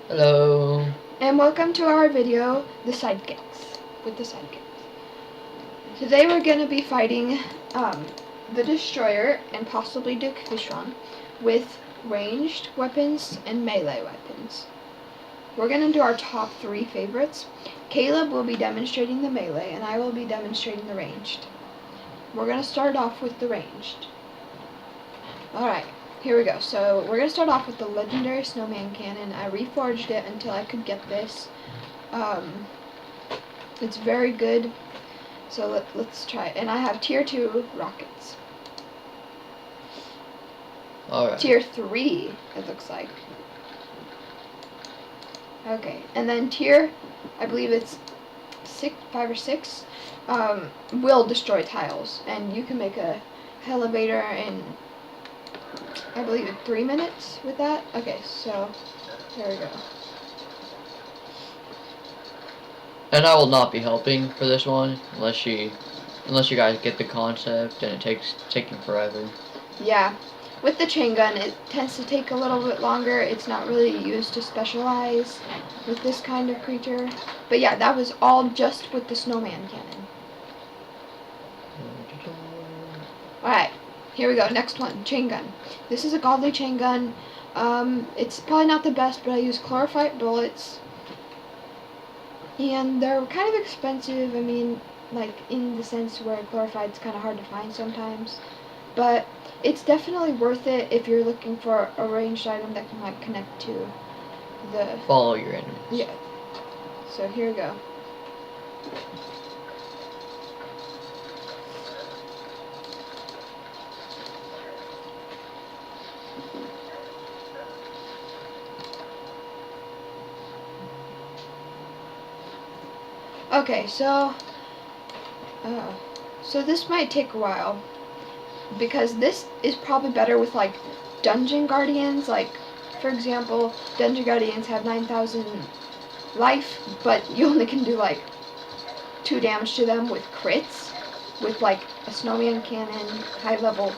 Hello. And welcome to our video, the sidekicks. Today we're going to be fighting the Destroyer and possibly Duke Fishron with ranged weapons and melee weapons. We're going to do our top 3 favorites. Caleb will be demonstrating the melee and I will be demonstrating the ranged. We're going to start off with the ranged. Alright. Here we go. So we're going to start off with the legendary snowman cannon. I reforged it until I could get this. It's very good. So let's try it. And I have tier 2 rockets. Alright. Tier 3, it looks like. Okay. And then tier, I believe it's 5 or 6, will destroy tiles. And you can make a elevator in, I believe, 3 minutes with that. Okay, so there we go. And I will not be helping for this one unless you guys get the concept, and it's taking forever. Yeah. With the chain gun, it tends to take a little bit longer. It's not really used to specialize with this kind of creature. But yeah, that was all just with the snowman cannon. Alright, here we go. Next one, chain gun. This is a godly chain gun. It's probably not the best, but I use chlorophyte bullets. And they're kind of expensive. I mean, like, in the sense where chlorophyte's kind of hard to find sometimes. But it's definitely worth it if you're looking for a ranged item that can, like, connect to the... Follow your enemies. Yeah. So here we go. Okay, so this might take a while, because this is probably better with, like, dungeon guardians. Like, for example, dungeon guardians have 9,000 life, but you only can do, like, 2 damage to them with crits, with, like, a snowman cannon, high level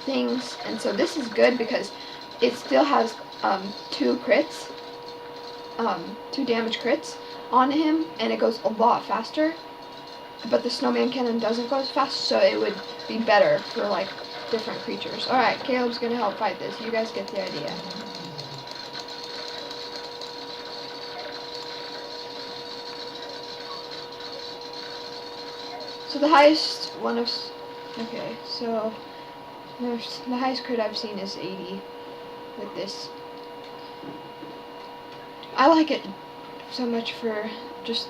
things. And so this is good because it still has 2 crits, 2 damage crits on him, and it goes a lot faster. But the snowman cannon doesn't go as fast, so it would be better for, like, different creatures. Alright, Caleb's gonna help fight this. You guys get the idea. So the highest one of... Okay, so the highest crit I've seen is 80 with this. I like it so much for just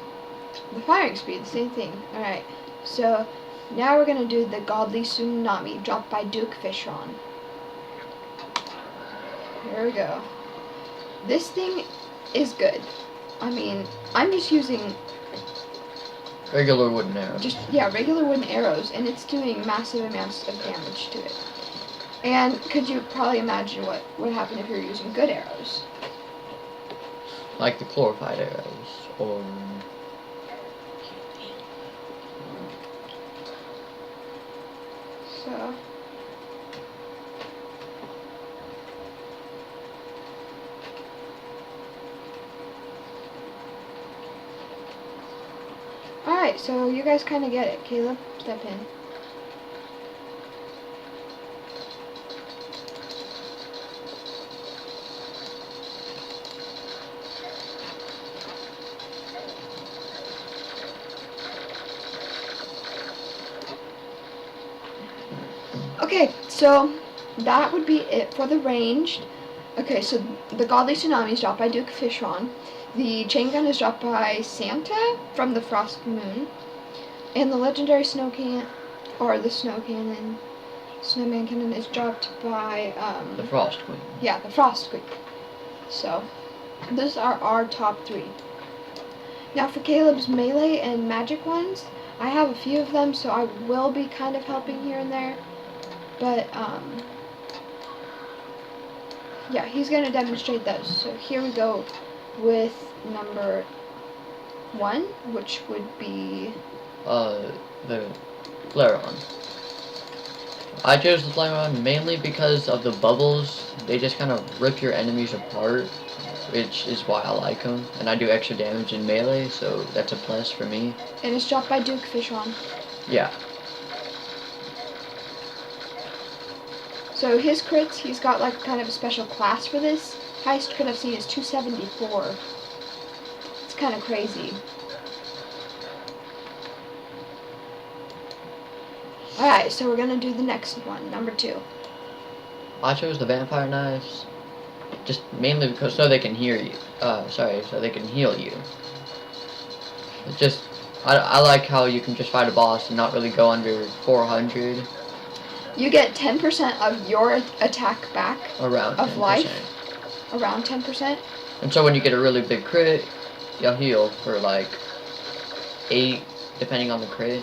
the firing speed, same thing. Alright, so now we're going to do the Godly Tsunami, dropped by Duke Fishron. Here we go. This thing is good. I mean, I'm just using... regular wooden arrows. Regular wooden arrows, and it's doing massive amounts of damage to it. And could you probably imagine what would happen if you're using good arrows? Like the chlorophyte arrows, or... So... Alright, so you guys kind of get it. Caleb, step in. Okay, so that would be it for the ranged. Okay, so the Godly Tsunami is dropped by Duke Fishron. The chain gun is dropped by Santa from the Frost Moon. And the legendary snowman cannon is dropped by the Frost Queen. Yeah, the Frost Queen. So those are our top 3. Now for Caleb's melee and magic ones, I have a few of them, so I will be kind of helping here and there. But yeah, he's going to demonstrate those. So here we go with number 1, which would be... the Flareon. I chose the flame one mainly because of the bubbles. They just kind of rip your enemies apart, which is why I like them. And I do extra damage in melee, so that's a plus for me. And it's dropped by Duke Fishon. Yeah. So his crits, he's got like kind of a special class for this. Highest crit I've seen is 274. It's kind of crazy. Alright, so we're gonna do the next one, number 2. I chose the vampire knives, just mainly because so they can hear you. So they can heal you. It's just, I like how you can just fight a boss and not really go under 400. You get 10% of your attack back Around 10%. of life. Around 10%. And so when you get a really big crit, you'll heal for like 8, depending on the crit.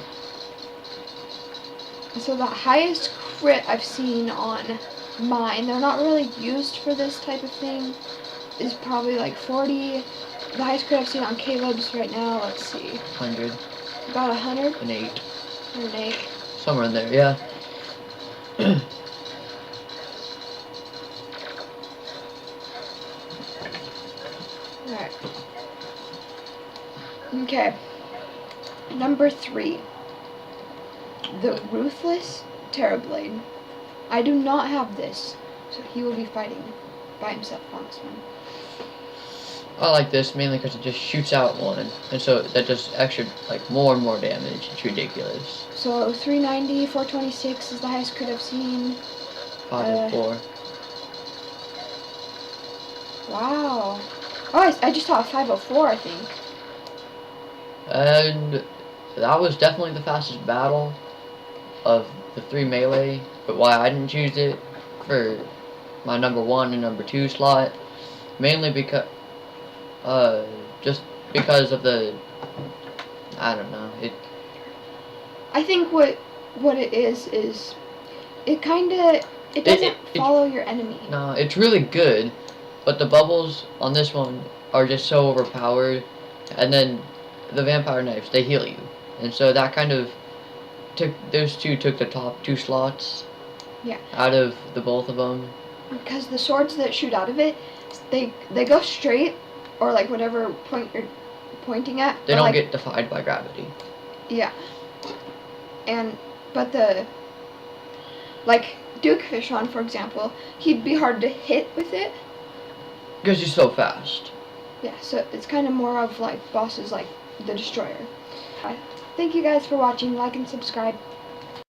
So the highest crit I've seen on mine, they're not really used for this type of thing, is probably like 40. The highest crit I've seen on Caleb's right now, let's see. 100. About 100? An 8. 108. Somewhere in there, yeah. Alright. Okay. Number 3. The Ruthless Terrorblade. I do not have this, so he will be fighting by himself on this one. I like this mainly because it just shoots out one, and so that does extra, like, more and more damage. It's ridiculous. So 390, 426 is the highest crit I've seen. 504. Wow. Oh, I just saw a 504, I think. And that was definitely the fastest battle of the 3 melee, but why I didn't choose it for my number 1 and number 2 slot, mainly because, just because of the, I don't know, I think what it is it kinda, it doesn't follow your enemy. No, it's really good, but the bubbles on this one are just so overpowered, and then the vampire knives, they heal you, and so that kind of those two took the top 2 slots. Yeah. Out of the both of them. Because the swords that shoot out of it, they go straight, or like whatever point you're pointing at. They don't like, get defied by gravity. Yeah. But like Duke Fishon, for example, he'd be hard to hit with it. Because he's so fast. Yeah, so it's kind of more of like bosses like the Destroyer. Thank you guys for watching. Like and subscribe.